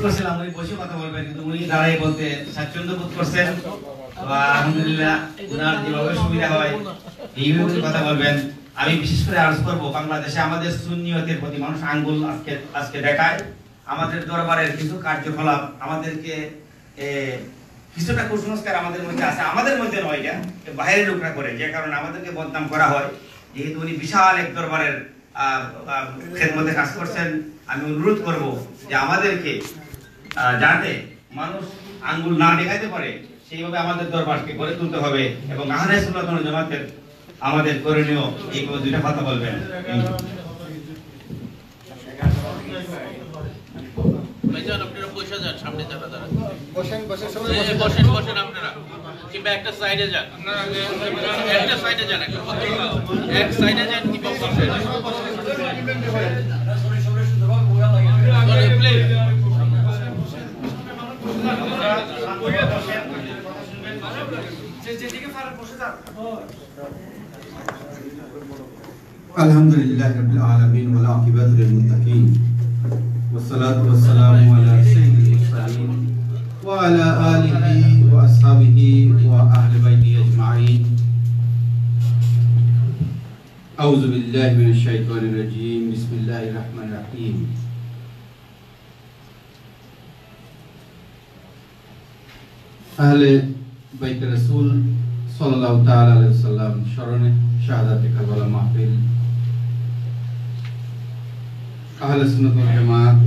করছিলাম উনি বসে কথা বলবেন, কিন্তু উনি দাঁড়াই বলতে স্বাচ্ছন্দ্য বোধ করছেন। আলহামদুলিল্লাহ, ওনার যেভাবে সুবিধা হয় এইভাবে কথা বলবেন। আমি বিশেষ করে আরজ করবো, বাংলাদেশে আমাদের সুন্নিয়তের প্রতি মানুষ আঙ্গুল আজকে দেখায়। আমাদের দরবারের কিছু কার্যকলাপ আমাদেরকে কিছুটা কুসংস্কার আমাদের মধ্যে আছে, আমাদের মধ্যে নয়, এটা বাইরের লোকরা করে, যে কারণে আমাদেরকে বদনাম করা হয়। যেহেতু উনি বিশাল এক দরবারের খেদমতে কাজ করছেন, আমি অনুরোধ করব যে আমাদেরকে যাতে মানুষ আঙ্গুল না দেখাইতে পারে সেইভাবে আমাদের দরবারকে গড়ে তুলতে হবে। এবং আহলে সুন্নাত ওয়াল জামাতের আমাদের করণীয় এই দুইটা কথা বলবেন। ভাইজান আপনারা বসে যান, সামনে যারা যারা বসেন বসেন বসেন আপনারা, কিংবা একটা সাইডে যান, একটা সাইডে যান, এক সাইডে যান কিংবা বসেন। আলহামদুলিল্লাহি রাব্বিল আলামিন ওয়াল আকিবাতু লিল মুত্তাকিন ওয়াসসালাতু ওয়াসসালামু আলা সাইয়্যিদিল মুরসালিন ওয়া আলা আলিহি ওয়া আসহাবিহি ওয়া আহলি বাইতিহি আজমাইন। আউযু বিল্লাহি মিনাশ শাইতানির রাজীম। বিসমিল্লাহির রহমানির রহিম। আহলে বাইত রাসূল সাল্লাল্লাহু তাআলা আলাইহি ওয়াসাল্লাম স্মরণে শাহাদাতে কারবালা মাহফিল আহলে সুন্নাত ওয়াল জামাত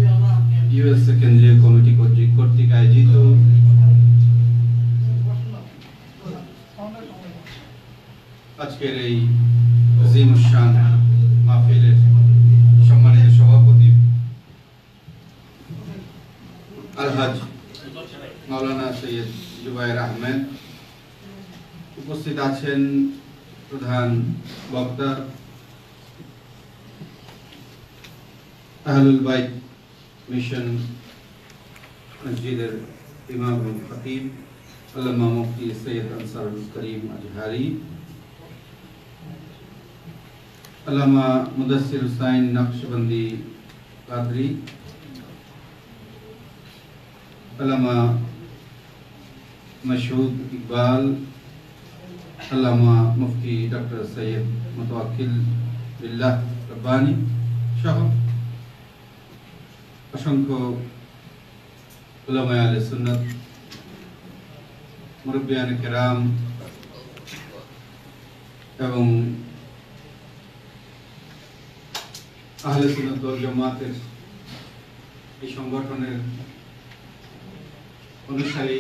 ইউএসএ কেন্দ্রীয় কমিটি কর্তৃক আয়োজিত আজকের এই আজিমুশ-শান মাহফিলের সম্মানিত সভাপতি আলহাজ মাওলানা সৈয়দ জুবায়ের আহমেদ, উপস্থিত আছেন প্রধান বক্তা আহলুল বাইত মিশন মসজিদের ইমাম ও খতিব আল্লামা মুফতি সৈয়দ আনসারুল করিম আজহারি, আল্লামা মুদাসসির হুসাইন নকশবন্দি কাদরি, আল্লামা মশহুদ ইকবাল, আল্লামা মুফতি ডক্টর সৈয়দ মুতাওয়াক্কিল বিল্লাহ রব্বানি সহ অসংখ্য উলামায়ে আহলে সুন্নাত, মুরব্বিয়ানে কেরাম এবং আহলে সুন্নাত ওয়াল জামাতের এই সংগঠনের অনুসারী,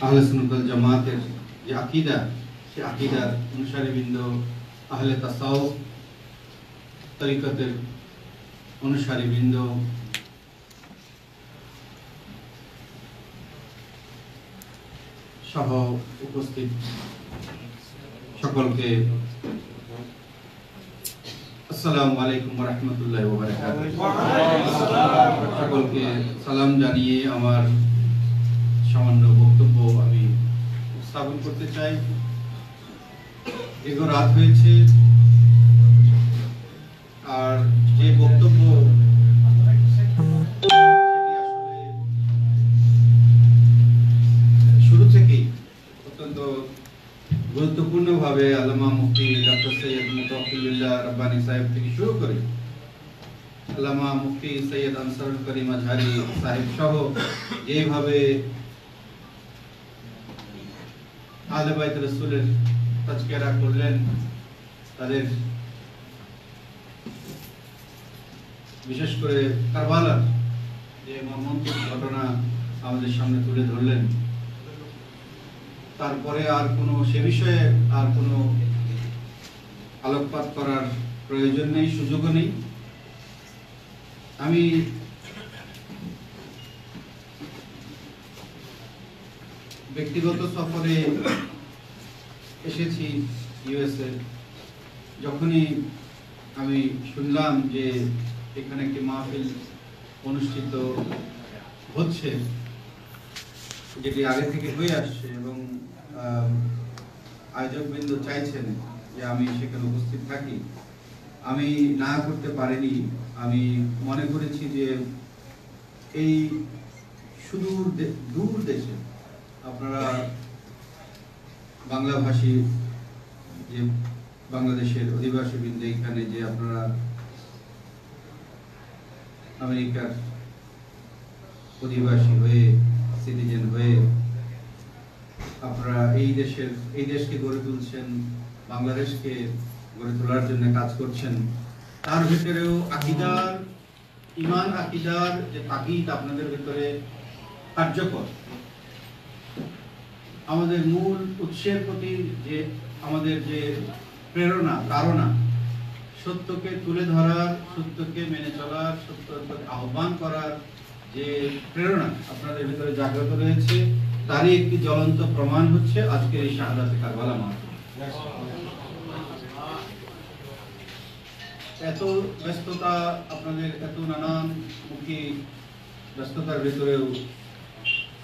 আহলে সুন্নাত ওয়াল জামাতের যে আকীদা, সে আকীদার অনুসারীবৃন্দ, আহলে তাসাউফ তরিকতের অনুসারীবৃন্দ, সহ উপস্থিত সকলকে আসসালামু আলাইকুম ওয়া রাহমাতুল্লাহি ওয়া বারাকাতুহু। সকলকে সালাম জানিয়ে আমার সামান্য বক্তব্য আমি উপস্থাপন করতে চাই। দীর্ঘ রাত হয়েছে, আর যে বক্তব্য শুরু থেকেই অত্যন্ত গুরুত্বপূর্ণভাবে আল্লামা মুফতি ডক্টর সৈয়দ মুতাওয়াক্কিল বিল্লাহ রব্বানি সাহেব থেকে শুরু করে আল্লামা মুফতি সৈয়দ আনসারুল করিম আজহারি সাহেব সহ যেভাবে আহলে বাইত রাসূলের তাজকিরা করলেন, তাদের বিশেষ করে কারবালার যে মর্মান্তিক ঘটনা আমাদের সামনে তুলে ধরলেন, তারপরে আর কোনো সে বিষয়ে আর কোনো আলোকপাত করার প্রয়োজন নেই, সুযোগও নেই। আমি ব্যক্তিগত সফরে এসেছি ইউএসএ। যখনই আমি শুনলাম যে এখানে একটি মাহফিল অনুষ্ঠিত হচ্ছে, যেটি আগে থেকে হয়ে আসছে এবং আয়োজকবৃন্দ চাইছেন যে আমি সেখানে উপস্থিত থাকি, আমি না করতে পারিনি। আমি মনে করেছি যে এই সুদূর দূর দেশে আপনারা বাংলাভাষী যে বাংলাদেশের অধিবাসী বৃন্দ এখানে যে আপনারা আমেরিকার অধিবাসী হয়ে সিটিজেন হয়ে আপনারা এই দেশকে গড়ে তুলছেন, বাংলাদেশকে গড়ে তোলার জন্য কাজ করছেন, তার ভিতরেও আকিদার ঈমান আকিদার যে তাকিদ আপনাদের ভিতরে কার্যকর, আমাদের মূল উৎসের প্রতি যে আমাদের যে প্রেরণা ধারণা, সত্যকে তুলে ধরার, সত্যকে মেনে চলার, সত্যকে আহ্বান করার যে প্রেরণা আপনাদের ভিতরে জাগ্রত রয়েছে, তারই একটি জ্বলন্ত প্রমাণ হচ্ছে আজকের এই শাহাদাতে কারবালা মাহফিল। এত ব্যস্ততা, আপনাদের এত নানানমুখী ব্যস্ততার ভিতরেও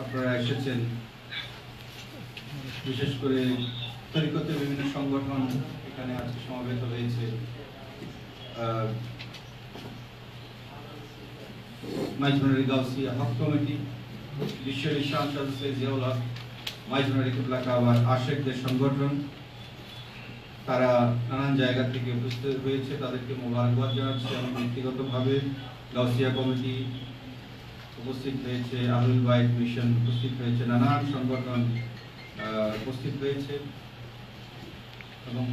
আপনারা এসেছেন। বিশেষ করে তরিকতের বিভিন্ন সংগঠন এখানে আজকে সমবেত হয়েছে। মাইজভান্ডারি গাউসিয়া হক কমিটি, বিশ্বের ঈশান সদস্য জিয়াউল হক, মাইজভান্ডারি কিবলা কাবার আশেকদের সংগঠন, তারা নানান জায়গা থেকে উপস্থিত হয়েছে, তাদেরকে মোবারকবাদ জানাচ্ছি। আমি ব্যক্তিগতভাবে গাউসিয়া কমিটি উপস্থিত হয়েছে, আহলুল বাইত মিশন উপস্থিত হয়েছে, নানান সংগঠন উপস্থিত হয়েছে এবং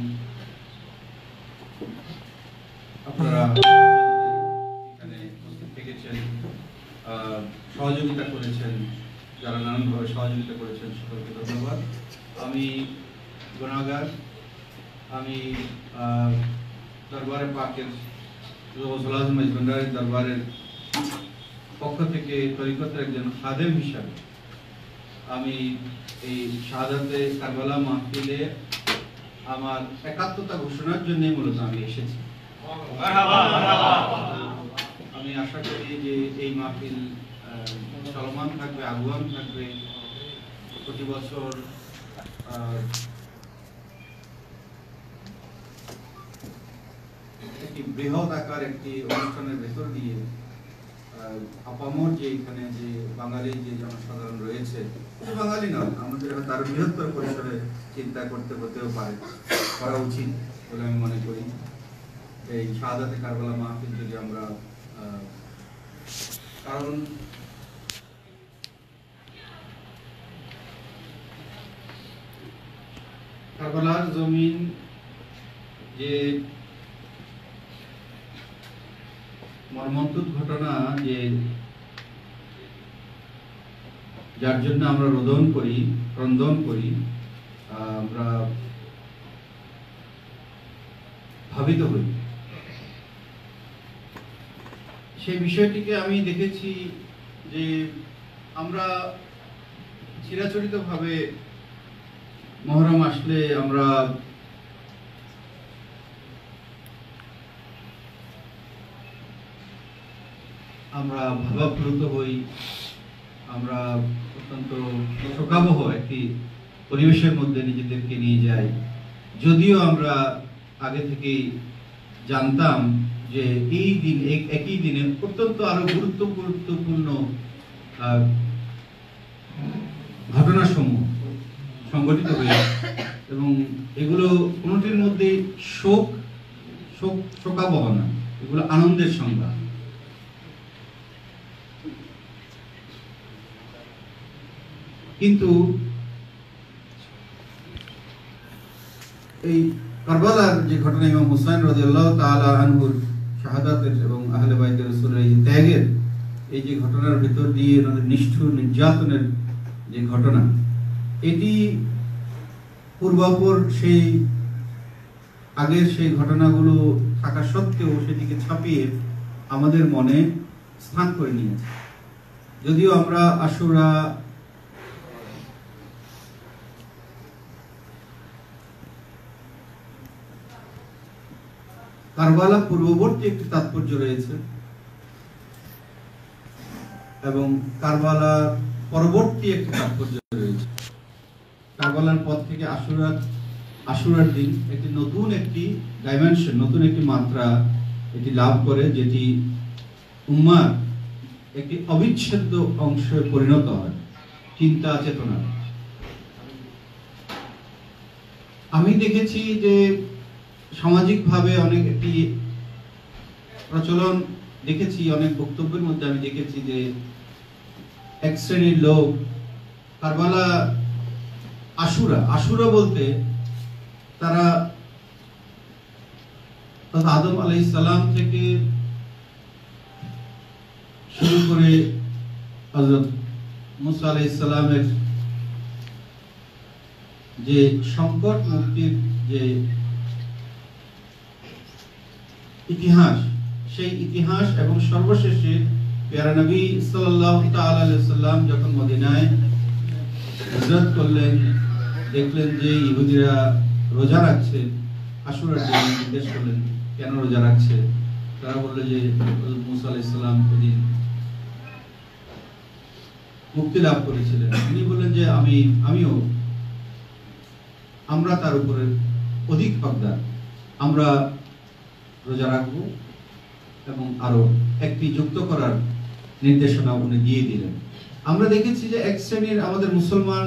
আপনারা এখানে উপস্থিত থেকেছেন, সহযোগিতা করেছেন, যারা নানানভাবে সহযোগিতা করেছেন সকলকে ধন্যবাদ। আমি গুনাহগার, আমি দরবারে পাকের দরবারের পক্ষ থেকে তরিকতের একজন খাদেম হিসাবে আমি এই শাহাদাতে কারবালা মাহফিলে আমার একাত্মতা ঘোষণার জন্য মূলত আমি এসেছি। আমি আশা করি যে এই মাহফিল চলমান থাকবে, আগুয়ান থাকবে। প্রতি বছর একটি বৃহৎ আকার একটি অনুষ্ঠানের ভেতর দিয়ে আপামর যে এখানে যে বাঙালি যে জনসাধারণ রয়েছে, বাঙালি নয়, আমাদের তার বৃহত্তর পরিসরে চিন্তা করতে হতেও পারে, করা উচিত বলে আমি মনে করি। এই শাহাদাতে কারবালা মাহফিল যদি আমরা, কারণ কারবালার জমিন যে মর্মন্তুদ ঘটনা, যে যার জন্য আমরা রোদন করি, ক্রন্দন করি, আমরা ভাবিত হই, সেই বিষয়টিকে আমি দেখেছি যে আমরা চিরাচরিতভাবে মহরম আসলে আমরা ভাবাপ্লুত হই, আমরা অত্যন্ত শোকাবহ একটি পরিবেশের মধ্যে নিজেদেরকে নিয়ে যাই। যদিও আমরা আগে থেকেই জানতাম যে এই দিন, একই দিনে অত্যন্ত আরো গুরুত্বপূর্ণ ঘটনাসমূহ সংঘটিত হয়েছে এবং এগুলো কোনোটির মধ্যে শোকাবহ না, এগুলো আনন্দের সংজ্ঞা। কিন্তু এই কারবালার যে ঘটনা, ইমাম হুসাইন রাদিয়াল্লাহু তাআলা আনহুর শাহাদাতের এবং আহলে বাইতের রাসূলের এই ত্যাগের এই যে ঘটনার ভিতর দিয়ে ওনাদের নিষ্ঠুর নির্যাতনের যে ঘটনা, এটি পূর্বাপর সেই আগের সেই ঘটনাগুলো থাকা সত্ত্বেও সেটিকে ছাপিয়ে আমাদের মনে স্থান করে নিয়েছে। যদিও আমরা আশুরা কারবালা পূর্ববর্তী একটি তাৎপর্য রয়েছে এবং কারবালা পরবর্তী একটি তাৎপর্য রয়েছে। কারবালার পর থেকে আশুরার দিন একটি নতুন একটি ডাইমেনশন, নতুন একটি মাত্রা এটি লাভ করে, যেটি উম্মার একটি অবিচ্ছেদ্য অংশে পরিণত হয়, চিন্তা চেতনা। আমি দেখেছি যে সামাজিকভাবে অনেক একটি প্রচলন দেখেছি, অনেক বক্তব্যের মধ্যে আমি দেখেছি যে এক শ্রেণীর লোক কারবালা আশুরা বলতে তারা আদম আলাইহিস সালাম থেকে শুরু করে হযরত মুসা আলাইহিস সালামের যে সংকট মুক্তির যে ইতিহাস, সেই ইতিহাস এবং সর্বশেষে প্যারা নবী সাল্লাল্লাহু তাআলা আলাইহি সাল্লাম যখন মদিনায় হিজরত করলেন, দেখলেন যে ইহুদিরা রোজা রাখছে, আশুরার দিন জিজ্ঞেস করলেন কেন রোজা রাখছে। তারা বলল যে মুসা আলাইহিস সালাম ওদিন মুক্তি লাভ করেছিলেন। তিনি বললেন যে আমিও, আমরা তার উপরে অধিক হকদার, আমরা রোজা রাখবো, এবং আরো একটি যুক্ত করার নির্দেশনা উনি দিয়ে দিলেন। আমরা দেখেছি যে এক শ্রেণীর আমাদের মুসলমান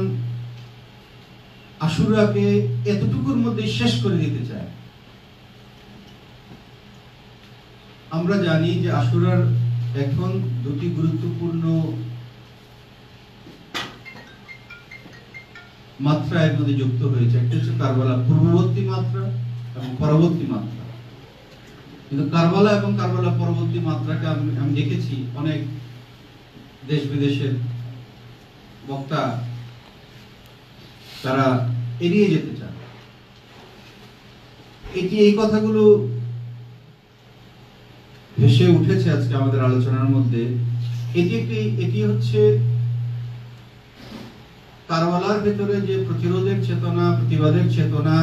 আশুরাকে এতটুকুর মধ্যে শেষ করে দিতে চায়। আমরা জানি যে আশুরার এখন দুটি গুরুত্বপূর্ণ মাত্রা এর মধ্যে যুক্ত হয়েছে, একটা হচ্ছে কারবালা পূর্ববর্তী মাত্রা এবং পরবর্তী মাত্রা। কিন্তু কারবালা এবং কারবালা পরবর্তী মাত্রাকে আমি দেখেছি অনেক দেশ বিদেশের বক্তা তারা এড়িয়ে যেতে চায়। এই কথাগুলো ভেসে উঠেছে আজকে আমাদের আলোচনার মধ্যে। এটি হচ্ছে কারবালার ভেতরে যে প্রতিরোধের চেতনা, প্রতিবাদের চেতনা,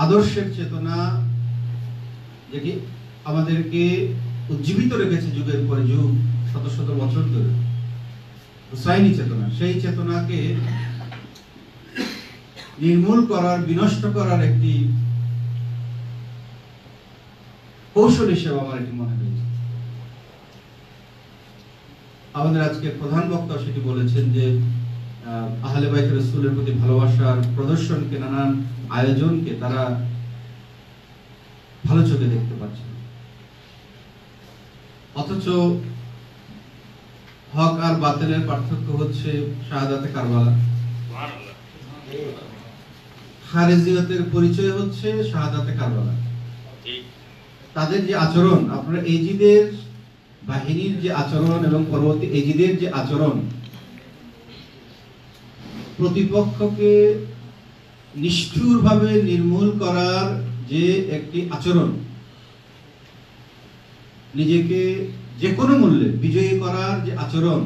আদর্শের চেতনা, যেটি আমাদেরকে উজ্জীবিত রেখেছে যুগের পর যুগ, শত শত বছর ধরে, হুসাইনি চেতনা, সেই চেতনাকে নির্মূল করার, বিনষ্ট করার একটি কৌশল হিসেবে আমার এটি মনে হয়েছে। আমাদের আজকে প্রধান বক্তা সেটি বলেছেন যে আহলে বাইত রাসূলের প্রতি ভালোবাসার প্রদর্শনকে, নানান আয়োজনকে তারা ভালো চোখে দেখতে পাচ্ছে, অথচ হক আর বাতিলের পার্থক্য হচ্ছে শাহাদাতে কারবালা। খারেজিয়তের পরিচয় হচ্ছে শাহাদাতে কারবালা। তাদের যে আচরণ, আপনারা এজিদের বাহিনীর যে আচরণ এবং পরবর্তী এজিদের যে আচরণ, প্রতিপক্ষকে নিষ্ঠুরভাবে নির্মূল করার যে একটি আচরণ, নিজেকে যে কোনো মূল্যে বিজয়ী করার যে আচরণ,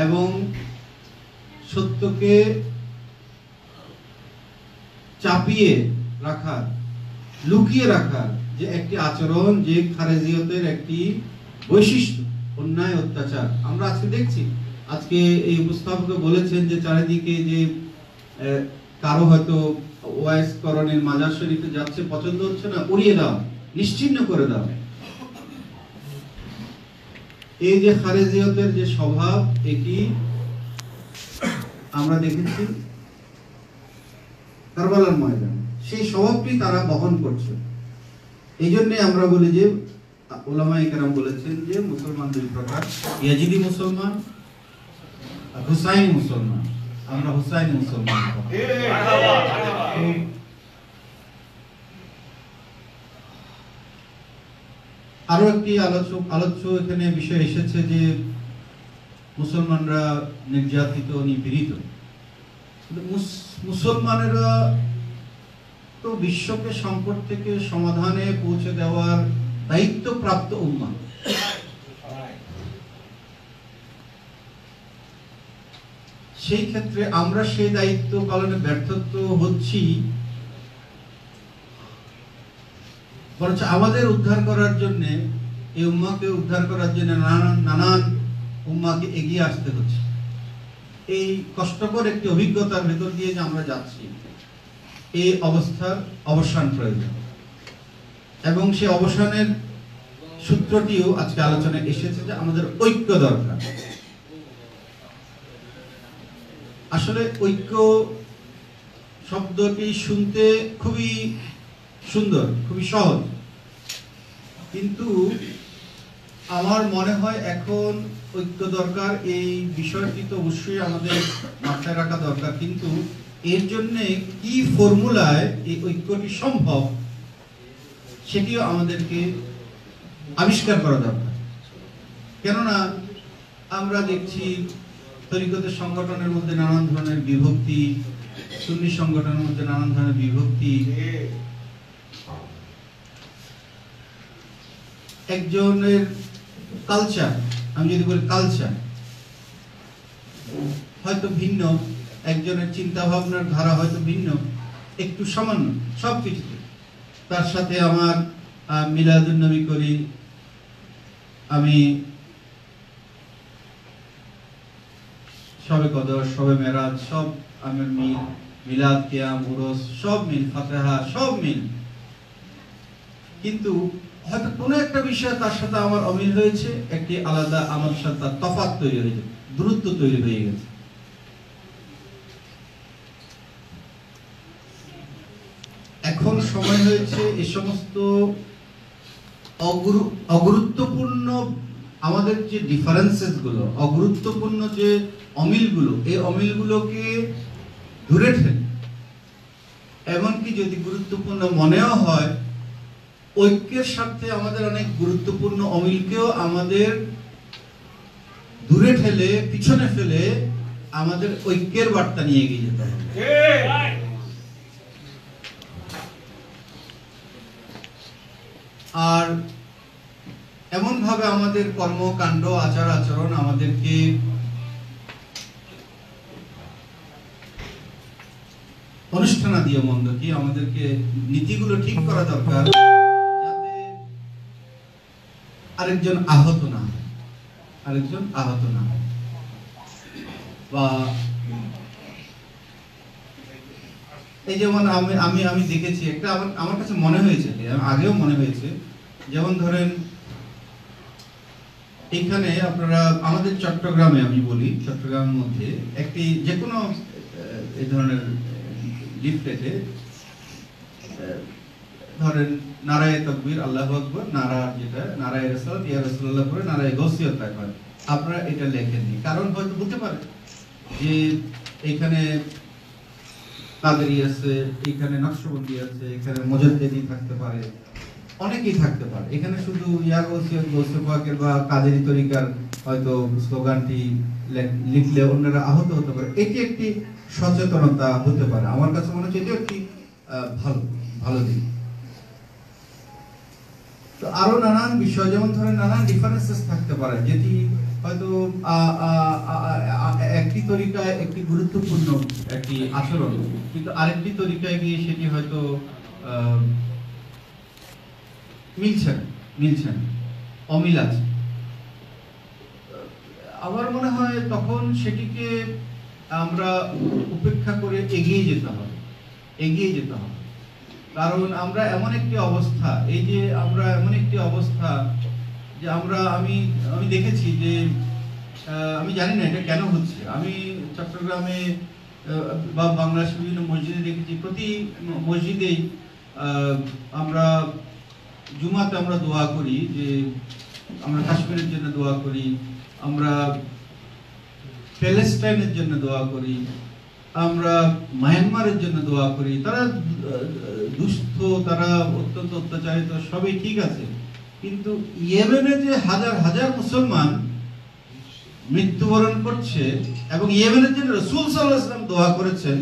এবং সত্যকে চাপিয়ে রাখার, লুকিয়ে রাখার যে একটি আচরণ, যে খারেজিয়তের একটি বৈশিষ্ট্য, অন্যায় অত্যাচার। আমরা আজকে দেখছি, আজকে এই উপস্থাপক বলেছেন যে চারিদিকে যে কারো হয়তো ওয়াইস করণের মাজার শরীফে যাচ্ছে, পছন্দ হচ্ছে না, উড়িয়ে দাও, নিশ্চিহ্ন করে দাও। এই যে খারেজিয়তের যে স্বভাব, এটি আমরা দেখেছি কারবালার ময়দানে, সেই স্বভাবটি তারা বহন করছে। এই জন্য আমরা বলি যে উলামায়ে কেরাম বলেছেন যে মুসলমান দুই প্রকার, ইয়াজিদি মুসলমান আর হুসাইনি মুসলমান। আমরা হুসাইনি মুসলমান। আরো একটি আলোচ্য এখানে বিষয় এসেছে যে মুসলমানরা নির্যাতিত, নিপীড়িত। মুসলমানেরা তো বিশ্বকে সংকট থেকে সমাধানে পৌঁছে দেওয়ার দায়িত্বপ্রাপ্ত উম্মাহ। সেই ক্ষেত্রে আমরা সেই দায়িত্ব পালনে ব্যর্থ হচ্ছি, বরঞ্চ আমাদের উদ্ধার করার জন্য, এই উম্মাহকে উদ্ধার করার জন্য নানান উম্মাহকে এগিয়ে আসতে হচ্ছে। এই কষ্টকর একটি অভিজ্ঞতার ভেতর দিয়ে যে আমরা যাচ্ছি, এই অবস্থার অবসান প্রয়োজন। এবং সে অবসানের সূত্রটিও আজকে আলোচনায় এসেছে যে আমাদের ঐক্য দরকার। আসলে ঐক্য শব্দটি শুনতে খুবই সুন্দর, খুবই সহজ, কিন্তু আমার মনে হয় এখন ঐক্য দরকার, এই বিষয়টি তো অবশ্যই আমাদের মাথায় রাখা দরকার, কিন্তু এর জন্য কি ফর্মুলায় এই ঐক্যটি সম্ভব সেটিও আমাদেরকে আবিষ্কার করা দরকার। কেননা আমরা দেখছি তরিকতের সংগঠনের মধ্যে নানান ধরনের বিভক্তি, সুন্নি সংগঠনের মধ্যে নানান ধরনের বিভক্তি, একজনের কালচার, আমি যদি বলি কালচার হয়তো ভিন্ন, একজনের চিন্তা ভাবনার ধারা হয়তো ভিন্ন, একটু সামান্য সবকিছুতে। তার সাথে আমার মিলাদুন নবী করি, আমি সবে কদর, সবে মেরাজ, সব আমার মিল, মিলাদ, কিয়াম, উরুস সব মিল, ফাতিহা সব মিল, কিন্তু হয়তো কোনো একটা বিষয় তার সাথে আমার অমিল হয়েছে, একটি আলাদা আমার সাথে তার তফাৎ তৈরি হয়েছে, দূরত্ব তৈরি হয়ে গেছে। এখন সময় হয়েছে এই সমস্ত অগুরুত্বপূর্ণ আমাদের যে ডিফারেন্সেস গুলো, অগুরুত্বপূর্ণ যে অমিলগুলো, এই অমিলগুলোকে দূরে ঠেলে, এমনকি যদি গুরুত্বপূর্ণ মনেও হয়, ঐক্যের সাথে আমাদের অনেক গুরুত্বপূর্ণ অমিলকেও আমাদের দূরে ঠেলে, পিছনে ফেলে আমাদের ঐক্যের বার্তা নিয়ে এগিয়ে যেতে হবে। আর এমন ভাবে আমাদের কর্মকাণ্ড, আচার আচরণ আমাদেরকে অনুষ্ঠানাদি মন্দ কি আমাদেরকে নীতিগুলো ঠিক করা দরকার, যাতে আরেকজন আহত না হয়, আরেকজন আহত না হয়। বা এই যেমন আমি দেখেছি একটা, আমার কাছে মনে হয়েছে, আগেও মনে হয়েছে, যেমন ধরেন এখানে আপনারা আমাদের চট্টগ্রামে, আমি বলি চট্টগ্রামের মধ্যে একটি যে কোনো এই ধরনের লিফলেটে ধরেন নারায়ে তাকবীর, আল্লাহু আকবার, নারা যেটা নারায়ে রিসালাত, ইয়া রাসূলুল্লাহ করে নারায়ে গাউসিয়ত লেখা হয়। আপনারা এটা লেখেননি, কারণ হয়তো বলতে পারে যে এইখানে কাদেরি আছে, এইখানে নকশবন্দি আছে, এখানে মুজাদ্দিদি থাকতে পারে, অনেকেই থাকতে পারে। এখানে শুধু ইয়া গাউসিয়ত, গাউসে পাকের বা কাদেরি তরিকার হয়তো স্লোগানটি লিখলে অন্যরা আহত হতে পারে, এটি একটি সচেতনতা হতে পারে। আমার কাছে মনে হচ্ছে এটি একটি ভালো দিক। তো আরো নানান বিষয়, যেমন ধরেন নানান ডিফারেন্সেস থাকতে পারে, যেটি হয়তো একটি তরিকায় একটি গুরুত্বপূর্ণ একটি আচরণ, কিন্তু আরেকটি তরিকায় গিয়ে সেটি হয়তো মিলছে না, অমিল আছে। আমার মনে হয় তখন সেটিকে আমরা উপেক্ষা করে এগিয়ে যেতে হবে। কারণ আমরা এমন একটি অবস্থা, এই যে আমরা এমন একটি অবস্থা যে আমি দেখেছি যে আমি জানি না এটা কেন হচ্ছে। আমি চট্টগ্রামে বা বাংলাদেশের বিভিন্ন মসজিদে দেখেছি, প্রতি মসজিদেই আমরা জুমাতে আমরা দোয়া করি, যে আমরা কাশ্মীরের জন্য দোয়া করি, আমরা প্যালেস্টাইনের জন্য দোয়া করি, আমরা মায়ানমারের জন্য দোয়া করি। তারা দুস্থ, তারা অত্যন্ত অত্যাচারিত, সবই ঠিক আছে, কিন্তু ইয়েমেনে যে হাজার হাজার মুসলমান মৃত্যুবরণ করছে এবং ইয়েমেনের জন্য রাসূল সাল্লাল্লাহু আলাইহি ওয়াসাল্লাম দোয়া করেছেন,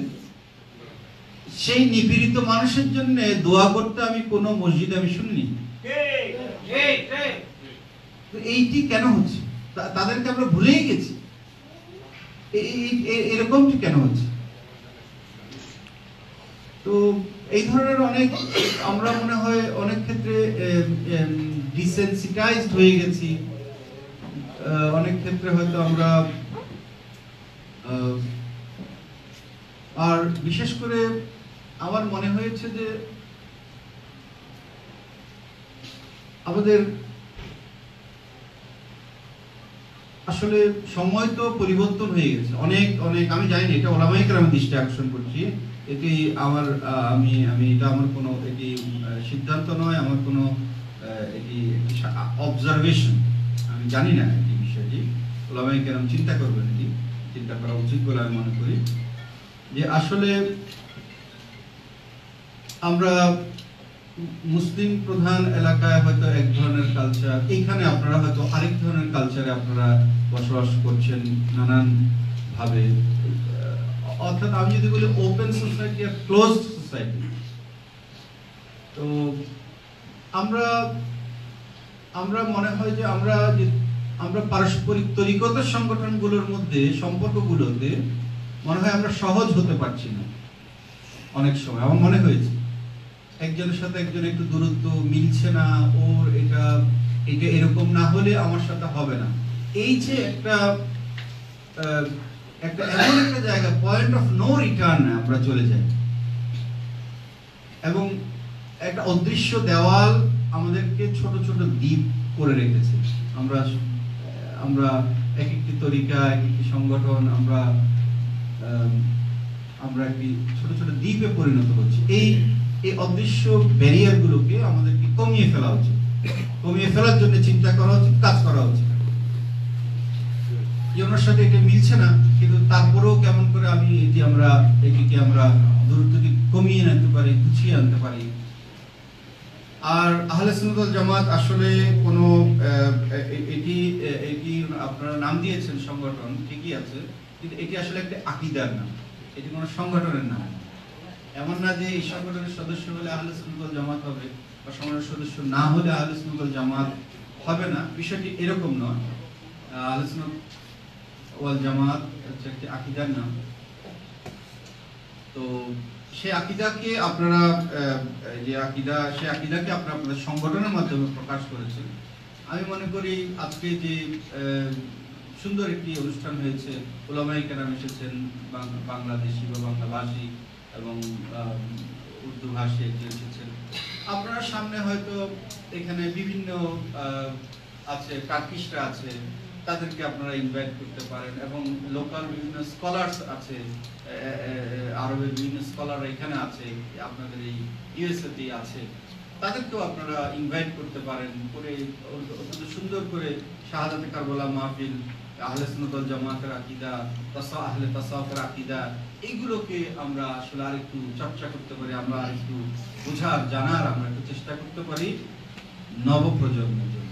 সেই নিপীড়িত মানুষের জন্য দোয়া করতে আমি কোন মসজিদে আমি শুনিনি। এইটি কেন হচ্ছে? তাদেরকে আমরা ভুলেই গেছি, এরকমটি কেন হচ্ছে? তো এই ধরনের অনেক, আমরা মনে হয় অনেক ক্ষেত্রে ডিসেনসিটাইজড হয়ে গেছি, অনেক ক্ষেত্রে হয়তো আমরা, আর বিশেষ করে আমার মনে হয়েছে যে আমাদের আসলে সময় তো পরিবর্তন হয়ে গেছে, অনেক অনেক, আমি জানি না এটা ওলামায়ে কেরামের দৃষ্টি আকর্ষণ করছি, এটি আমার আমি এটা আমার কোনো এটি সিদ্ধান্ত নয়, আমার কোনো এটি অবজারভেশন, আমি জানি না এই বিষয়টি, ওলামায়ে কেরাম চিন্তা করবেন, এটি চিন্তা করা উচিত বলে আমি মনে করি যে আসলে আমরা মুসলিম প্রধান এলাকায় হয়তো এক ধরনের কালচার, এইখানে আপনারা হয়তো আরেক ধরনের কালচারে আপনারা বসবাস করছেন নানান ভাবে, অর্থাৎ আমি যদি বলি ওপেন সোসাইটি আর ক্লোজড সোসাইটি। তো আমরা মনে হয় যে আমরা পারস্পরিক তরিকতের সংগঠনগুলোর মধ্যে সম্পর্কগুলোতে মনে হয় আমরা সহজ হতে পারছি না, অনেক সময় আমার মনে হয়েছে একজনের সাথে একজন একটু দূরত্ব মিলছে না, ওর এটা এরকম না হলে আমার সাথে হবে না, এই যে একটা এমন একটা জায়গা, পয়েন্ট অফ নো রিটার্ন আমরা চলে যাই, এবং একটা অদৃশ্য দেওয়াল আমাদেরকে ছোট ছোট দ্বীপ করে রেখেছে। আমরা এক একটি তরিকা, এক একটি সংগঠন, আমরা একটি ছোট ছোট দ্বীপে পরিণত হচ্ছি। এই অদৃশ্য ব্যারিয়ার গুলোকে আমাদেরকে কমিয়ে ফেলা উচিত, কমিয়ে ফেলার জন্য চিন্তা করা উচিত, কাজ করা উচিত। ওনার সাথে এটা মিলছে না, কিন্তু তারপরেও কেমন করে এটিকে আমরা দূরত্বকে কমিয়ে আনতে পারি, গুছিয়ে আনতে পারি। আর আহলে সুন্নাত ওয়াল জামাত আসলে কোনো এটি আপনারা নাম দিয়েছেন সংগঠন, ঠিকই আছে, কিন্তু এটি আসলে একটা আকীদার নাম, এটি কোনো সংগঠনের নাম। এমন না যে এই সংগঠনের সদস্য হলে আহলে সুন্নাত ওয়াল জামাত হবে, বা সংগঠনের সদস্য না হলে আহলে সুন্নাত ওয়াল জামাত হবে না, বিষয়টি এরকম নয়। আহলে সুন্নাত ওয়াল জামাত হচ্ছে একটি আকীদার নাম। তো সেই আকীদাকে আপনারা আপনাদের সংগঠনের মাধ্যমে প্রকাশ করেছেন। আমি মনে করি আজকে যে সুন্দর একটি অনুষ্ঠান হয়েছে, উলামায়ে কেরাম এসেছেন, বাংলাদেশি বা বাংলাভাষী এবং উর্দু ভাষী এসেছেন। আপনার সামনে হয়তো এখানে বিভিন্ন আছে, টার্কিশরা আছে, তাদেরকে আপনারা ইনভাইট করতে পারেন, এবং লোকাল বিভিন্ন স্কলার্স আছে, আরবের বিভিন্ন স্কলার এখানে আছে, আপনাদের এই ইউএসএতে আছে, তাদেরকেও আপনারা ইনভাইট করতে পারেন, করে অত্যন্ত সুন্দর করে শাহাদাতে কারবালা মাহফিল, আহলে সুন্নাত ওয়াল জামাতের আকীদা, আহলে তাসাউফের আকীদা, এইগুলোকে আমরা আসলে আরেকটু চর্চা করতে পারি, আমরা আরেকটু বোঝার জানার আমরা একটু চেষ্টা করতে পারি নবপ্রজন্মের জন্য।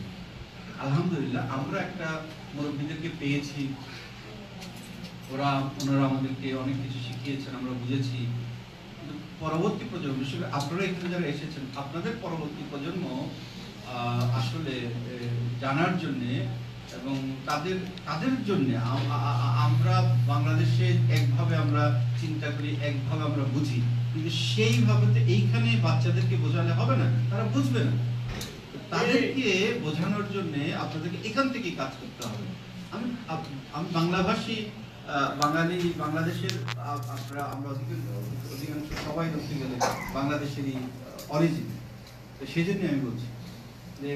আলহামদুলিল্লাহ আমরা একটা মুরব্বীদেরকে পেয়েছি, ওনারা আমাদেরকে অনেক কিছু শিখিয়েছেন, আমরা বুঝেছি। পরবর্তী প্রজন্ম, বিশেষ করে আপনারা এখানে যারা এসেছেন, আপনাদের পরবর্তী প্রজন্ম আসলে জানার জন্য এবং তাদের জন্য আমরা বাংলাদেশে একভাবে আমরা চিন্তা করি, একভাবে আমরা বুঝি, কিন্তু সেইভাবে এইখানে বাচ্চাদেরকে বোঝালে হবে না, তারা বুঝবে না। তাদেরকে বোঝানোর জন্য আপনাদেরকে এখান থেকেই কাজ করতে হবে। আমি বাংলাভাষী, বাংলাদেশের আমরা অধিকাংশ সবাই ধরতে গেলে বাংলাদেশেরই অরিজিন, তো সেই জন্য আমি বলছি যে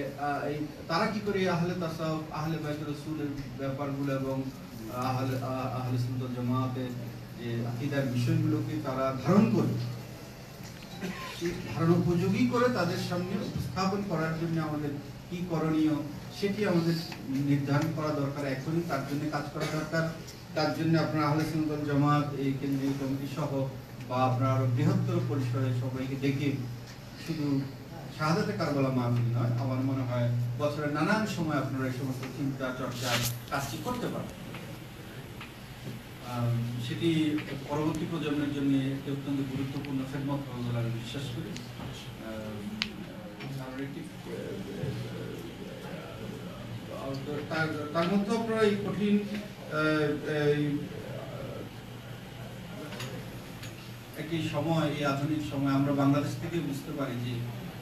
তারা কি করে আহলে তাসাউফ, আহলে বাইতুর রাসূলের ব্যাপারগুলো এবং আহলে সুন্নাত ওয়াল জামাতের যে আকীদার বিষয়গুলোকে তারা ধারণ করে, ধারণ উপযোগী করে তাদের সামনে উপস্থাপন করার জন্য আমাদের কি করণীয় সেটি আমাদের নির্ধারণ করা দরকার, এখনই তার জন্য কাজ করা দরকার। তার জন্য আপনার আহলে সুন্নাত ওয়াল জামাত এই কেন্দ্রীয় কমিটি সহ বা আপনার আরো বৃহত্তর পরিসরে সবাইকে ডেকে শুধু শাহাদাতে কারবালা মাহফিল নয়, আমার মনে হয় বছরের নানান সময় আপনারা এই সমস্ত চিন্তা চর্চা কাজটি করতে পারেন। সেটি পরবর্তী প্রজন্মের জন্য একটি অত্যন্ত গুরুত্বপূর্ণ খেদমত হবে বলে আমি বিশ্বাস করি। তার মধ্যে আপনারা এই কঠিন একটি সময়, এই আধুনিক সময় আমরা বাংলাদেশ থেকে বুঝতে পারি যে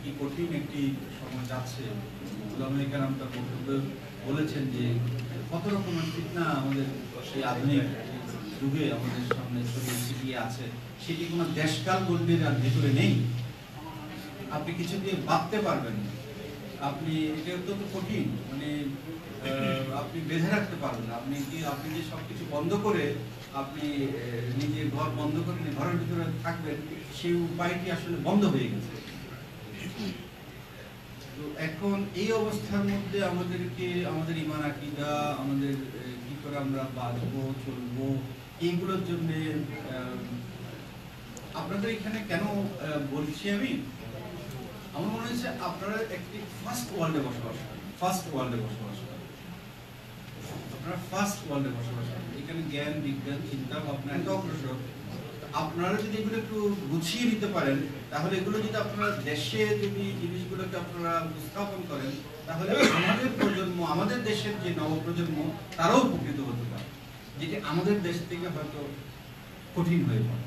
কি কঠিন একটি সময় যাচ্ছে। উলামায়ে কেরাম তার বক্তব্যে বলেছেন যে কত রকমের ফিতনা আমাদের সেই আধুনিক যুগে আমাদের সামনে ছড়িয়ে আছে, সেটি কোনো দেশকাল গণ্ডির আর ভেতরে নেই, আপনি কিছু দিয়ে ভাবতে পারবেন না। আপনি এটা অত্যন্ত কঠিন, মানে আপনি বেঁধে রাখতে পারবেন না। আপনি যে সবকিছু বন্ধ করে আপনি নিজের ঘর বন্ধ করে ঘরের ভিতরে থাকবেন, সেই উপায়টি আসলে বন্ধ হয়ে গেছে। তো এখন এই অবস্থার মধ্যে আমাদেরকে আমাদের ঈমান আকীদা, আমাদের কি করে আমরা বাঁচবো চলবো, এইগুলোর জন্য আপনাদের এখানে কেন বলছি আমি, আমার মনে হচ্ছে আপনারা একটি ফার্স্ট ওয়ার্ল্ডে বসবাস করেন, আপনারা ফার্স্ট ওয়ার্ল্ডে বসবাস করেন। এখানে জ্ঞান বিজ্ঞান চিন্তা ভাবনা এত অগ্রসর, আপনারা যদি এগুলো একটু গুছিয়ে নিতে পারেন, তাহলে এগুলো যদি আপনারা দেশে যদি জিনিসগুলোকে আপনারা উপস্থাপন করেন, তাহলে আমাদের প্রজন্ম, আমাদের দেশের যে নবপ্রজন্ম, তারাও উপকৃত হতে পারে, যেটি আমাদের দেশ থেকে হয়তো কঠিন হয়ে পড়ে।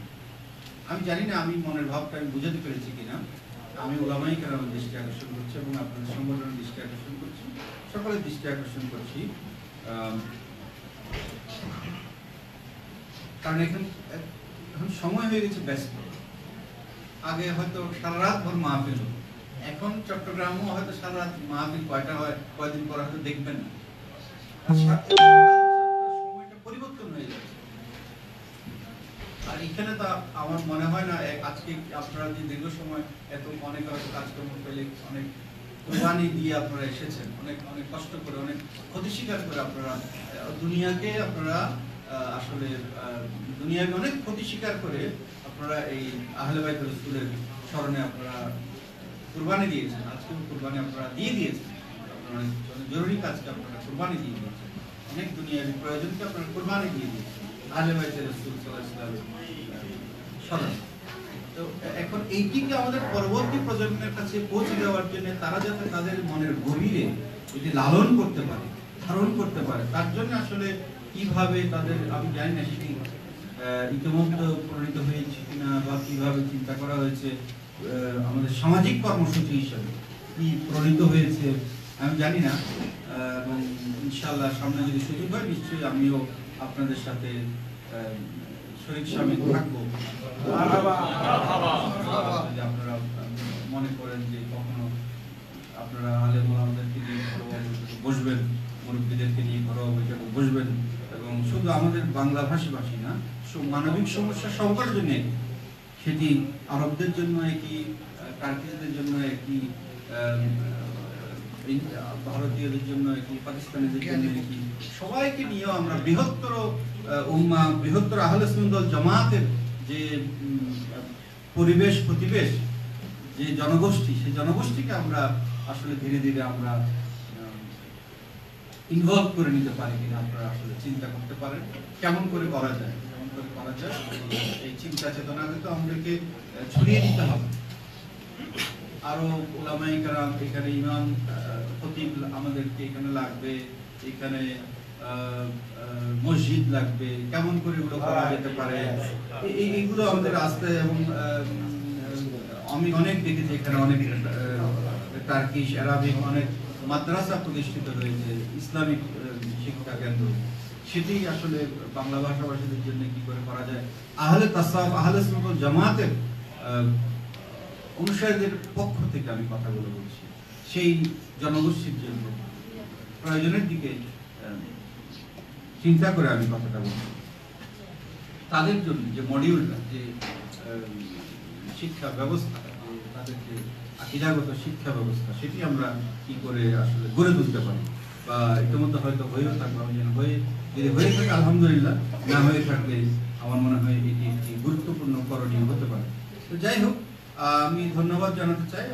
আমি জানি না আমি মনের ভাবটা আমি বুঝাতে পেরেছি কিনা। আমি ওলামাই কেরামের দৃষ্টি আকর্ষণ করছি এবং আপনাদের সংগঠনের দৃষ্টি আকর্ষণ করছি, সকলের দৃষ্টি আকর্ষণ করছি, কারণ এখন সময় হয়ে গেছে ব্যস্ত। আগে হয়তো সারা রাত ভর মাহফিল, এখন চট্টগ্রামও হয়তো সারা রাত মাহফিল কয়টা হয় কয়দিন পর হয়তো দেখবেন না, সময়টা পরিবর্তন হয়ে যাচ্ছে। আর এখানে তো আমার মনে হয় না আজকে আপনারা যে দীর্ঘ সময় এত অনেক কাজকর্ম পেলে, অনেক কোরবানি দিয়ে আপনারা এসেছেন, অনেক অনেক কষ্ট করে, অনেক ক্ষতি স্বীকার করে আপনারা দুনিয়াকে আপনারা আসলে দুনিয়াকে অনেক ক্ষতি স্বীকার করে আপনারা এই আহলে বাইত রাসূলের স্মরণে আপনারা কুরবানি দিয়েছেন। আজকেও কুরবানি আপনারা দিয়ে দিয়েছেন, আপনারা জরুরি কাজকে আপনারা কুরবানি দিয়ে দিয়েছেন, অনেক দুনিয়াবী প্রয়োজনকে আপনারা কুরবানি দিয়ে দিয়েছেন আহলে বাইত রাসূল সাল্লাল্লাহু আলাইহি ওয়াসাল্লামের স্মরণে। তো এখন এইটিকে আমাদের পরবর্তী প্রজন্মের কাছে পৌঁছে দেওয়ার জন্য তারা যাতে তাদের মনের গভীরে এটি লালন করতে পারে, ধারণ করতে পারে, তার জন্য আসলে কিভাবে তাদের, আমি জানি না সেটি ইতিমধ্যে প্রণীত হয়েছে কিনা বা কিভাবে চিন্তা করা হয়েছে, আমাদের সামাজিক কর্মসূচি হিসাবে কি প্রণীত হয়েছে আমি জানি না। এবং ইনশাআল্লাহ সামনে যদি সুযোগ হয় নিশ্চয়ই আমিও আপনাদের সাথে শরীক শামিল থাকবো। আপনারা মনে করেন যে কখনো আপনারা আলেম ওলামাদেরকে নিয়ে বসবেন, মুরব্বীদেরকে নিয়ে ঘরোয়া বৈঠকে বসবেন, এবং শুধু আমাদের বাংলা ভাষী না, মানবিক সমস্যা সবার জন্য, সেটি আরবদের জন্য একই, টার্কিশদের জন্য একই, ভারতীয়দের জন্য একই, পাকিস্তানিদের জন্য একই, সবাইকে নিয়েও আমরা বৃহত্তর উম্মাহ, বৃহত্তর আহলে সুন্নাত ওয়াল জামাতের যে পরিবেশ প্রতিবেশ, যে জনগোষ্ঠী, সেই জনগোষ্ঠীকে আমরা আসলে ধীরে ধীরে আমরা ইনভলভ করে নিতে পারি কিনা আপনারা আসলে চিন্তা করতে পারেন, কেমন করে করা যায়, এই চিন্তা চেতনাকে তো আমাদেরকে ছড়িয়ে দিতে হবে। আরো ওলামায়ে কেরাম, এখানে ইমাম খতিব আমাদেরকে এখানে লাগবে, এখানে মসজিদ লাগবে, কেমন করে এগুলো করা যেতে পারে, এইগুলো আমাদের আসতে। এবং আমি অনেক দেখেছি এখানে অনেক টার্কিশ, আরবিক অনেক মাদ্রাসা প্রতিষ্ঠিত হয়েছে, ইসলামিক শিক্ষা কেন্দ্র, সেটি আসলে বাংলা ভাষাভাষীদের জন্য কি করে করা যায়। আহলে তাসাউফ, আহলে সুন্নাত ওয়াল জামাতের অনুসারীদের পক্ষ থেকে আমি কথাগুলো বলছি, সেই জনগোষ্ঠীর জন্য প্রয়োজনের দিকে চিন্তা করে আমি কথাটা বলছি। তাদের জন্য যে মডিউলটা, যে শিক্ষা ব্যবস্থা, তাদের যে আকীদাগত শিক্ষা ব্যবস্থা, সেটি আমরা কি করে আসলে গড়ে তুলতে পারি, বা ইতিমধ্যে হয়তো হয়েও থাকবে, আমি যেন যদি হয়ে থাকে আলহামদুলিল্লাহ, না হয়ে থাকলে আমার মনে হয় এটি একটি গুরুত্বপূর্ণ করণীয় হতে পারে। তো যাই হোক, আমি ধন্যবাদ জানাতে চাই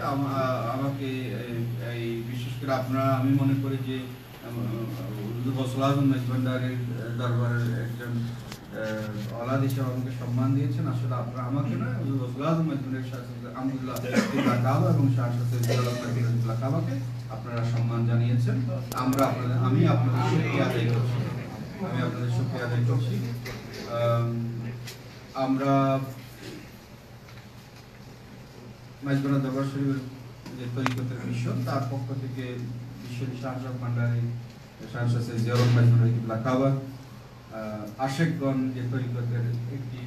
আমাকে এই বিশেষ করে আপনারা, আমি মনে করি যে গৌসুল আজম মেজবান্ডারের দরবারের একজন ওলাদ হিসেবে আমাকে সম্মান দিয়েছেন। আসলে আপনারা আমাকে না, গৌসুল আজম মেজবান্ডারের আলহামদুলিল্লাহ কাবা এবং শাহ সৈয়দুল্লাহ কাবাকে আপনারা সম্মান জানিয়েছেন। আমি আপনাদের শুকরিয়া আদায় করছি। আমরা মেজবান্ডার দরবার শরীফের যে তরিকতের মিশন, তার পক্ষ থেকে বিশ্বের শাহজাহান ভান্ডারী, শাহ সৈয়দ জিয়াউর মেজবান্ডার কাবা, আশেকগণ যে তরিকতের একটি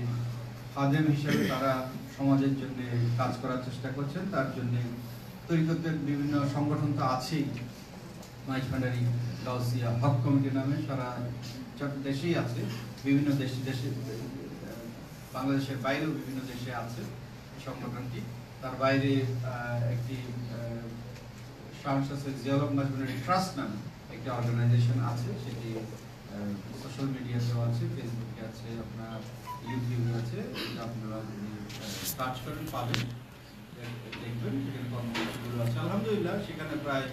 খাদেম হিসেবে তারা সমাজের জন্য কাজ করার চেষ্টা করছেন, তার জন্য তরিকতের বিভিন্ন সংগঠন তো আছেই, মাইজভান্ডারি গাউসিয়া হক কমিটি নামে সারা দেশেই আছে, বিভিন্ন দেশে বাংলাদেশের বাইরেও বিভিন্ন দেশে আছে সংগঠনটি। তার বাইরে একটি শাহনশাহ সৈয়দ জিয়াউল হক মাইজভান্ডারি ট্রাস্ট নামে একটি অর্গানাইজেশন আছে, সেটি সোশ্যাল মিডিয়াতেও আছে, ফেসবুকে আছে, আপনার ইউটিউবে আছে, আপনারা সার্চ করেন পাবেন, দেখবেন সেখানে কর্মসূচিগুলো আছে। আলহামদুলিল্লাহ সেখানে প্রায়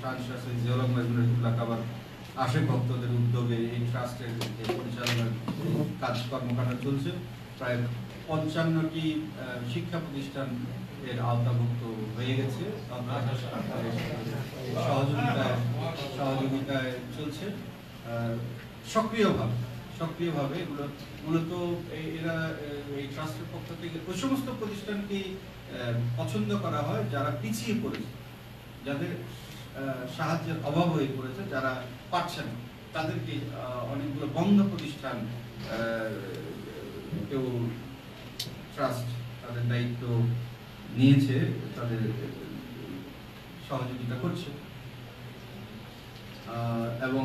শাহনশাহ সৈয়দ জিয়াউল হক মাইজভান্ডারি কাবার আশেক ভক্তদের উদ্যোগে এই ট্রাস্টের যে পরিচালনার কাজ কর্মকাণ্ড চলছে, প্রায় 55টি শিক্ষা প্রতিষ্ঠান এর আওতাভুক্ত হয়ে গেছে, সহযোগিতায় চলছে সক্রিয়ভাবে। এগুলো মূলত এরা এই ট্রাস্টের পক্ষ থেকে ওই সমস্ত প্রতিষ্ঠানকে পছন্দ করা হয় যারা পিছিয়ে পড়েছে, যাদের সাহায্যের অভাব হয়ে পড়েছে, যারা পাচ্ছে না, তাদেরকে অনেকগুলো বন্ধ প্রতিষ্ঠান কেউ ট্রাস্ট তাদের দায়িত্ব নিয়েছে, তাদের সহযোগিতা করছে এবং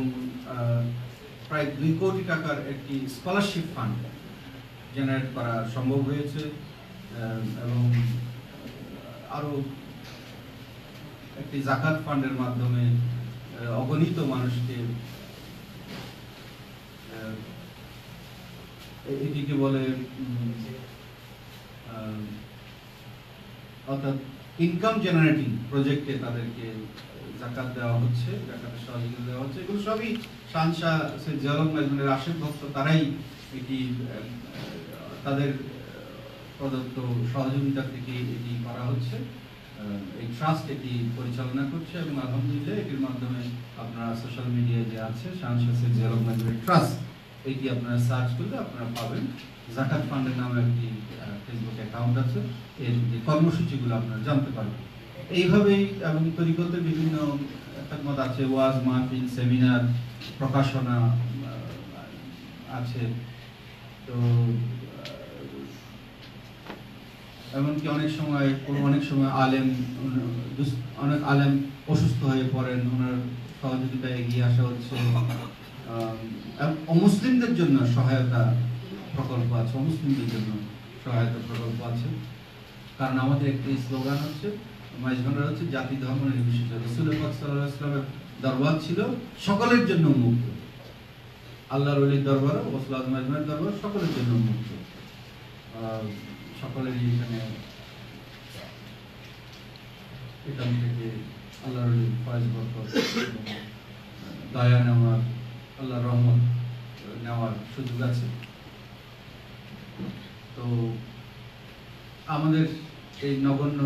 প্রায় 2 কোটি টাকার একটি স্কলারশিপ ফান্ড জেনারেট করা সম্ভব হয়েছে এবং আরো একটি জাকাত ফান্ডের মাধ্যমে অগণিত মানুষকে, এটিকে বলে অর্থাৎ ইনকাম জেনারেটিং প্রজেক্টে তাদেরকে জাকাত দেওয়া হচ্ছে, জাকাতের সহযোগিতা দেওয়া হচ্ছে। এগুলো সবই শাহনশাহ সৈয়দ জিয়াউল হক মাইজভান্ডারির আশেক ভক্ত, তারাই এটি তাদের প্রদত্ত সহযোগিতা থেকে এটি করা হচ্ছে। এই ট্রাস্ট এটি পরিচালনা করছে এবং আলহামদুলিল্লাহ এটির মাধ্যমে আপনারা সোশ্যাল মিডিয়ায় যে আছে শাহনশাহ সৈয়দ জিয়াউল হক মাইজভান্ডারি ট্রাস্ট, এটি আপনারা সার্চ করলে আপনারা পাবেন। জাকাত ফান্ডের নামে একটি ফেসবুক অ্যাকাউন্ট আছে, এর যে কর্মসূচিগুলো আপনারা জানতে পারবেন। এইভাবেই এবং তরিকতের বিভিন্ন খেদমত আছে, ওয়াজ মাহফিল, সেমিনার, প্রকাশনা আছে। তো এমনকি অনেক সময় অনেক আলেম অসুস্থ হয়ে পড়েন, ওনার সহযোগিতায় এগিয়ে আসা হচ্ছে। অমুসলিমদের জন্য সহায়তা প্রকল্প আছে, অমুসলিমদের জন্য সহায়তা প্রকল্প আছে, কারণ আমাদের একটি স্লোগান হচ্ছে মাইজভান্ডারি হচ্ছে জাতি ধর্ম নির্বিশেষে। রাসূল পাক সাল্লাল্লাহু আলাইহি ওয়াসাল্লামের দরবার ছিল সকলের জন্য উন্মুক্ত, আল্লাহর ওলির দরবার, ওসলাত মাইজভান্ডারির দরবার সকলের জন্য উন্মুক্ত। সকলেরই এখান থেকে আল্লাহর ওলির ফয়েজ বরকত, দয়া নেওয়ার, আল্লাহর রহমত নেওয়ার সুযোগ আছে। তো আমাদের এই নগণ্য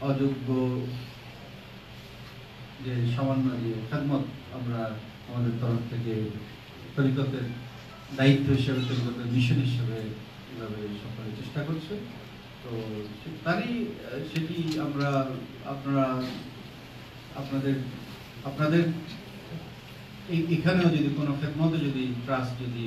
অযোগ্য যে সামান্য যে খেদমত আমরা আমাদের তরফ থেকে তরিকতের দায়িত্ব হিসেবে, তরিকতের মিশন হিসেবে এভাবে সকলে চেষ্টা করছে। তো সেটি আমরা আপনাদের এখানেও যদি কোনো খেদমতে যদি ট্রাস্ট যদি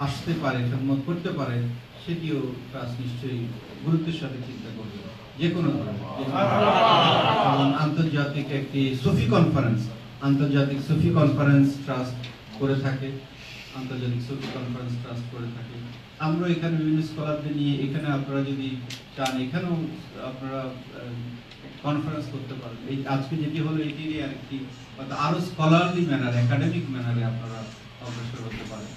আসতে পারে, খেদমত করতে পারে, সেটিও ট্রাস্ট নিশ্চয়ই গুরুত্বের সাথে চিন্তা করবে। যে কোনো আন্তর্জাতিক একটি সুফি কনফারেন্স ট্রাস্ট করে থাকে, আমরা এখানে বিভিন্ন স্কলারদের নিয়ে এখানে আপনারা যদি চান এখানেও আপনারা কনফারেন্স করতে পারেন। এই আজকে যেটি হলো এটিরই আরেকটি, আরো স্কলারলি ম্যানারে, একাডেমিক ম্যানারে আপনারা অগ্রসর হতে পারেন।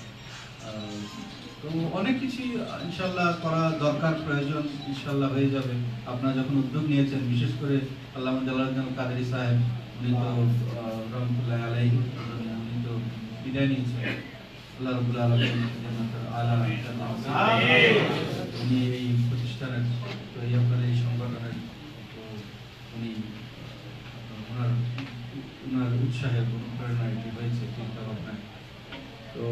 তো অনেক কিছু ইনশাল্লাহ করা দরকার, প্রয়োজন ইনশাল্লাহ হয়ে যাবে। আপনারা যখন উদ্যোগ নিয়েছেন, বিশেষ করে আল্লামা জালালউদ্দিন কাদেরী সাহেব, উনি তো রহমতুল্লাহ আলাইহি, উনি তো বিদায় নিয়েছেন, আল্লাহ রাব্বুল আলামিন উনি এই প্রতিষ্ঠানের, আপনাদের এই সংগঠনের, উনি ওনার উৎসাহে অনুপ্রেরণা এটি হয়েছে চিন্তা ভাবনায়। তো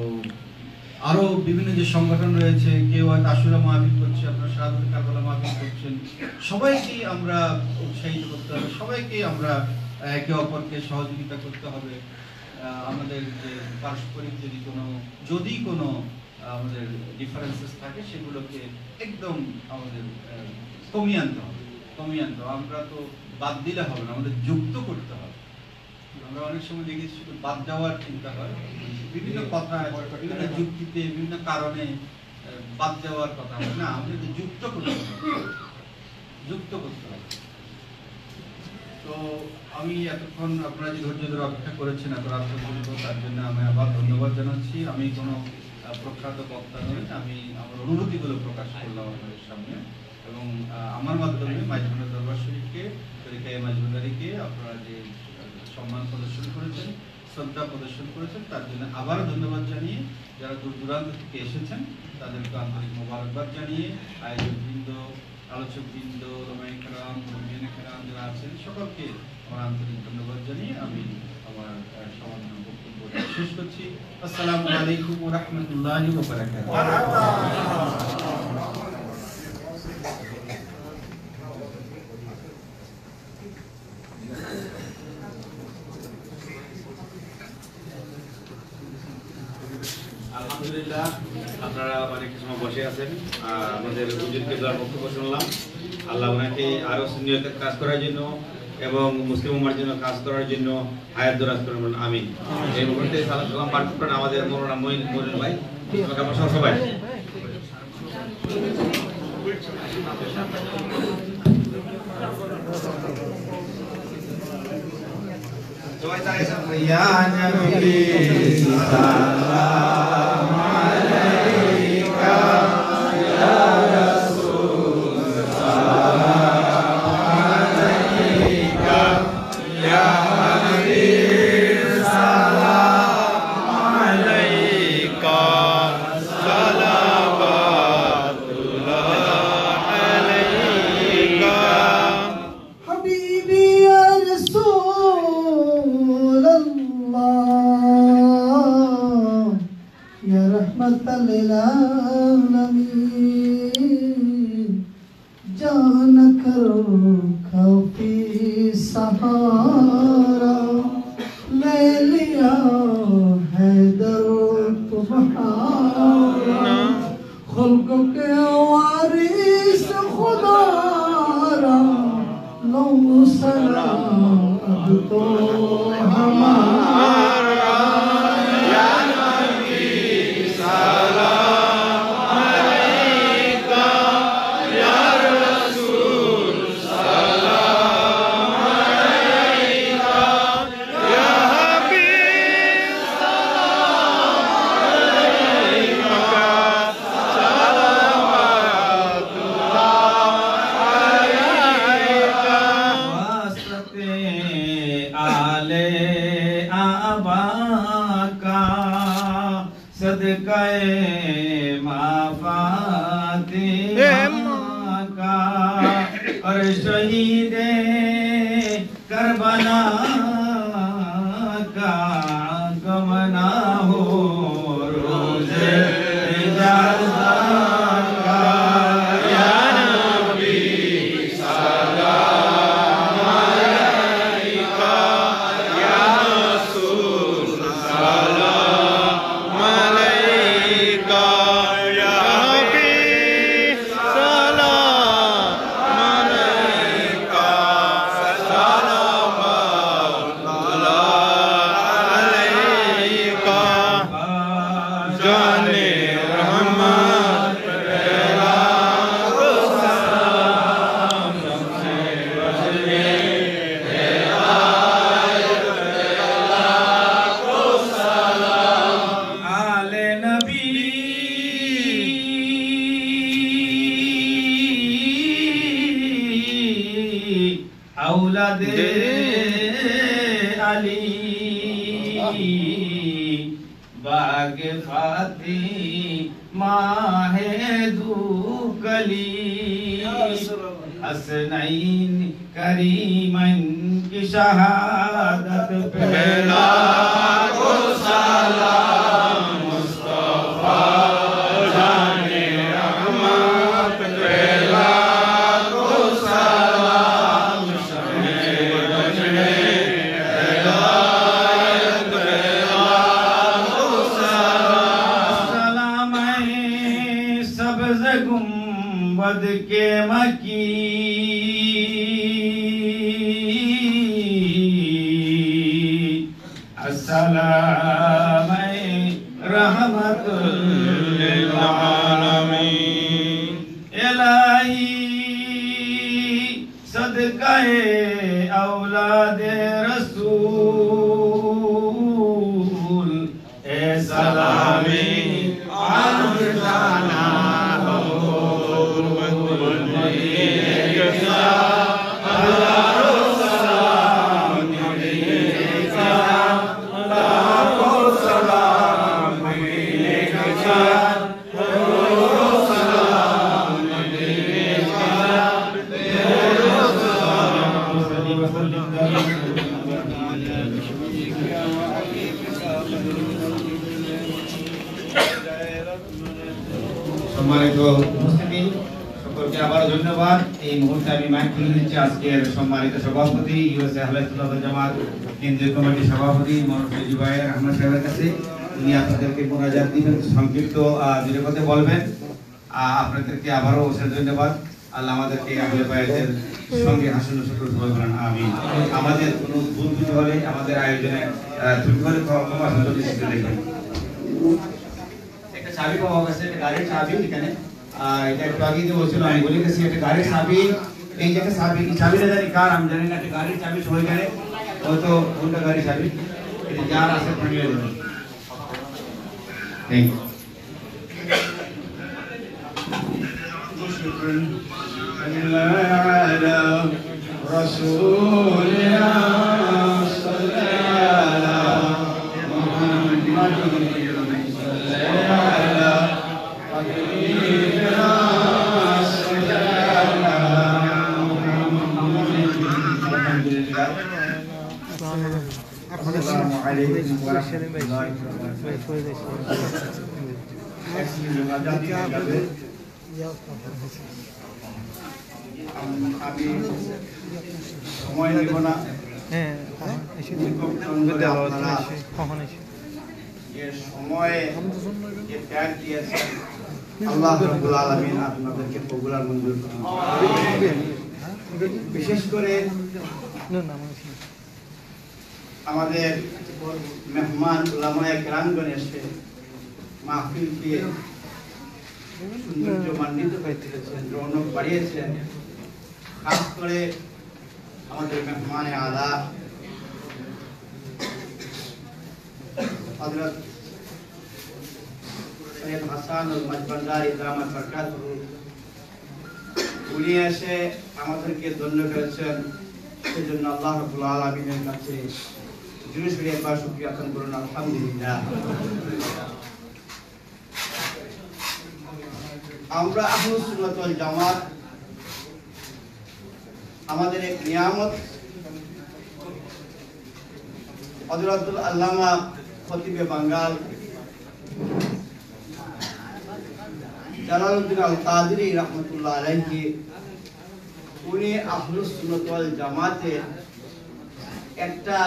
আরো বিভিন্ন যে সংগঠন রয়েছে, কেউ হয়তো আশুরা মাহফিল করছে, আপনারা শাহাদাত কারবালা মাহফিল করছেন, সবাইকেই আমরা উৎসাহিত করতে হবে, সবাইকে আমরা একে অপরকে সহযোগিতা করতে হবে। আমাদের যে পারস্পরিক যদি কোনো আমাদের ডিফারেন্সেস থাকে সেগুলোকে একদম আমাদের কমিয়ে আনতে হবে। আমরা তো বাদ দিলে হবে না, আমাদের যুক্ত করতে হবে। আমরা অনেক সময় দেখেছি শুধু বাদ দেওয়ার চিন্তা হয়, বিভিন্ন কথা, বিভিন্ন যুক্তিতে, বিভিন্ন কারণে বাদ দেওয়ার কথা হয় না, আমাদের যুক্ত করতে হবে। তো আমি এতক্ষণ আপনারা যে ধৈর্য ধরে অপেক্ষা করেছেন এত রাত পর্যন্ত, তার জন্য আমি আবার ধন্যবাদ জানাচ্ছি। আমি কোনো প্রখ্যাত বক্তা নই, আমি আমার অনুভূতিগুলো প্রকাশ করলাম আপনাদের সামনে, এবং আমার মাধ্যমে মাইজভান্ডার দরবার শরীফকে, তরিকায়ে মাইজভান্ডারীকে আপনারা যে সম্মান প্রদর্শন করেছেন, শ্রদ্ধা প্রদর্শন করেছেন, তার জন্য আবার ধন্যবাদ জানিয়ে যারা দূর দূরান্ত থেকে এসেছেন তাদেরকে আন্তরিক মোবারকবাদ জানিয়ে আয়োজকবৃন্দ, আলোচকবৃন্দ, ওলামায়ে কেরাম, মুরব্বিয়ানে কেরাম যারা আছেন সকলকে আমার আন্তরিক ধন্যবাদ জানিয়ে আমি আমার সমাধান বক্তব্য শেষ করছি। আসসালামু আলাইকুম ওয়া রাহমাতুল্লাহি ওয়া বারাকাতুহু। আলহামদুলিল্লাহ, আপনারা অনেক সময় বসে আছেন, আমাদের হুজুর কিবলার বক্তব্য শুনলাম। আল্লাহ ওনাকে আরো সুন্নিয়তের কাজ করার জন্য এবং মুসলিম উম্মার জন্য কাজ করার জন্য হায়াত দরাজ করুন, আমিন। এই মুহূর্তে সালাম পাঠ করেন আমাদের মৌলানা মঈন ভাই, সবাই Ya Nabi salam alaika, ya Rasul salam alaika, ya Habib salam alaika, salawatullah alaika, Habibi ya Rasul Ya rahmatan lil alamin, janakar kafi sahara, le liya haidar tumhara, khulq ke waris khuda ra, lau salam ab to hamara. सदक़े माफ़ातिमा का और शहीदे Karbala का गम ना हो रोज़े इजाज़त का या नबी सलाम अलैका या रसूल सलाम अलैका या हबीब सलाम अलैका सलावतुल्लाह अलैका जाने रहमत तेरा सलाम से बचने हिदायत तेरा को सलाम आले नबी औलादे अली बागे फातिमा है दूकली हसनैन करीमन की शहादत पहला को सलाम मुस्तफा जाने रहमत पहला को सलाम शमे बचने हिदायत पहला को सलाम सलाम है सदके मकी अस्सलाम रहमतुल लिल आलमीन इलाही सदकाए औलादे रसूल ए सलामी आरजाना সম্মানিত উপস্থিতি সকলকে আবার ধন্যবাদ। এই মুহূর্তে আমি মাইক তুলে দিচ্ছি আজকের সম্মানিত সভাপতি ইউএসএ আহলে সুন্নাত ওয়াল জামাত কেন্দ্রীয় কমিটির সভাপতি মনোজ ভাই আহমদ সাহেবের কাছে। উনি আপনাদেরকে মোনাজাত দিবেন, সংক্ষিপ্ত দুটো কথা বলবেন। আপনাদেরকে আবারও অশেষ ধন্যবাদ। আল্লাহ আমাদেরকে আহলে বাইতের সঙ্গে হাসন শুকর সবাই বলেন আমিন। আমাদের কোনো ভুল ত্রুটি হলে আমাদের আয়োজনে ত্রুটি হলে ক্ষমা সুন্দর দৃষ্টিতে দেখবেন। একটা চাবি পাওয়া গেছে, একটা গাড়ির চাবি এখানে, এটা একটু আগে দিয়ে বলছিল, আমি বলে গেছি একটা গাড়ির চাবি, এই যে একটা চাবি, এই চাবিটা জানি কার আমি জানি না, একটা গাড়ির চাবি সবাই জানে, হয়তো কোনটা গাড়ির চাবি, এটা যার আছে নিয়ে দেবেন। Thank you. رسولنا صلى السلام عليكم ورحمة الله وبركاته. আমি সময় নেব না, সময়ে যে ত্যাগ দিয়েছেন আল্লাহ রাব্বুল আলামিন আপনাদেরকে কবুল আর মঞ্জুর করুন। বিশেষ করে আমাদের মেহমান উলামায়ে কেরামগণ এসে মাহফিলকে সৌন্দর্যমণ্ডিত করতেছেন, রৌনক বাড়িয়েছেন। খাস করে আমাদের মেহমানে আলা হযরত সৈয়দ হাসানুল মাজবান্দারি দামাত বরকাতুহু, উনি এসে আমাদেরকে ধন্য করেছেন। সেজন্য আল্লাহ রাব্বুল আলামিনের কাছে জোরে সোরে একবার শুকরিয়া আদান করুন, আলহামদুলিল্লাহ। আমরা আহলুস সুন্নাত ওয়াল জামাত আমাদের এক নিয়ামত হযরতুল আল্লামা খতিবে বাঙ্গাল জালালউদ্দিন আল কাদেরী রাহমাতুল্লাহ আলাইহি, উনি আহলুস সুন্নাত ওয়াল জামাতের একটা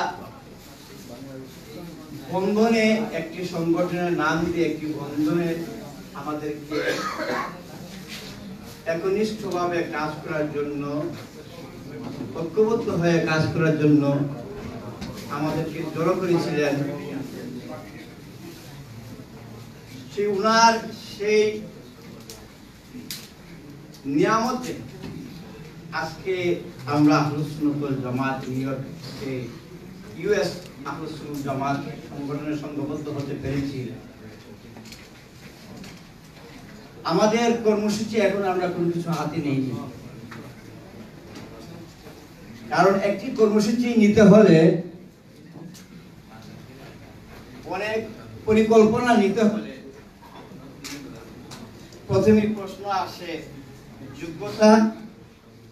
বন্ধনে, একটি সংগঠনের নাম দিয়ে একটি বন্ধনে আমাদেরকে একনিষ্ঠভাবে কাজ করার জন্য, ঐক্যবদ্ধ হয়ে কাজ করার জন্য আমাদেরকে জড়ো করেছিলেন। সেই উনার সেই নিয়ামতে আজকে আমরা আহলুস সুন্নাত ওয়াল জামাত নিউইয়র্কে ইউএস আহলুস সুন্নাত জামাত সংগঠনের সংঘবদ্ধ হতে পেরেছি। আমাদের কর্মসূচি এখন আমরা কোনো কিছু হাতে নেই, কারণ একটি কর্মসূচি নিতে হলে অনেক পরিকল্পনা নিতে হলে প্রথমে প্রশ্ন আসে যোগ্যতা,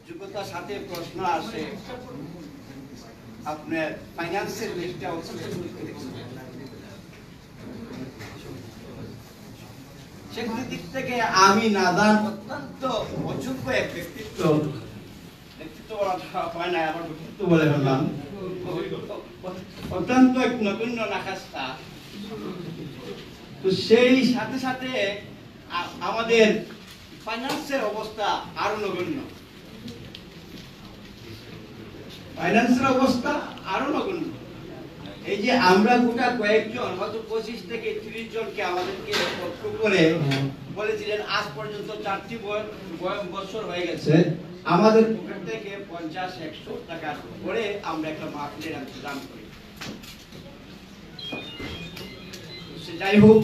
যোগ্যতার সাথে প্রশ্ন আসে আপনার ফাইন্যান্সের দিকটা। সেগুলির দিক থেকে আমি নাদান, অত্যন্ত অযোগ্য এক ব্যক্তিত্ব, ব্যক্তিত্ব বলা হয় না, আমার ব্যক্তিত্ব বলে ফেললাম, অত্যন্ত এক নগণ্য নাখাস্তা। তো সেই সাথে সাথে আমাদের ফাইন্যান্সের অবস্থা আরো নগণ্য। ফাইন্যান্সের অবস্থা আরো নগণ্য। এই যে আমরা গোটা কয়েকজন হয়তো 25 থেকে 30 জনকে আমাদেরকে পত্র করে বলেছিলেন আজ পর্যন্ত 4টি বছর হয়ে গেছে, আমাদের পকেট থেকে 50-100 টাকা করে আমরা একটা মাহফিলের ইন্তজাম করি। যাই হোক,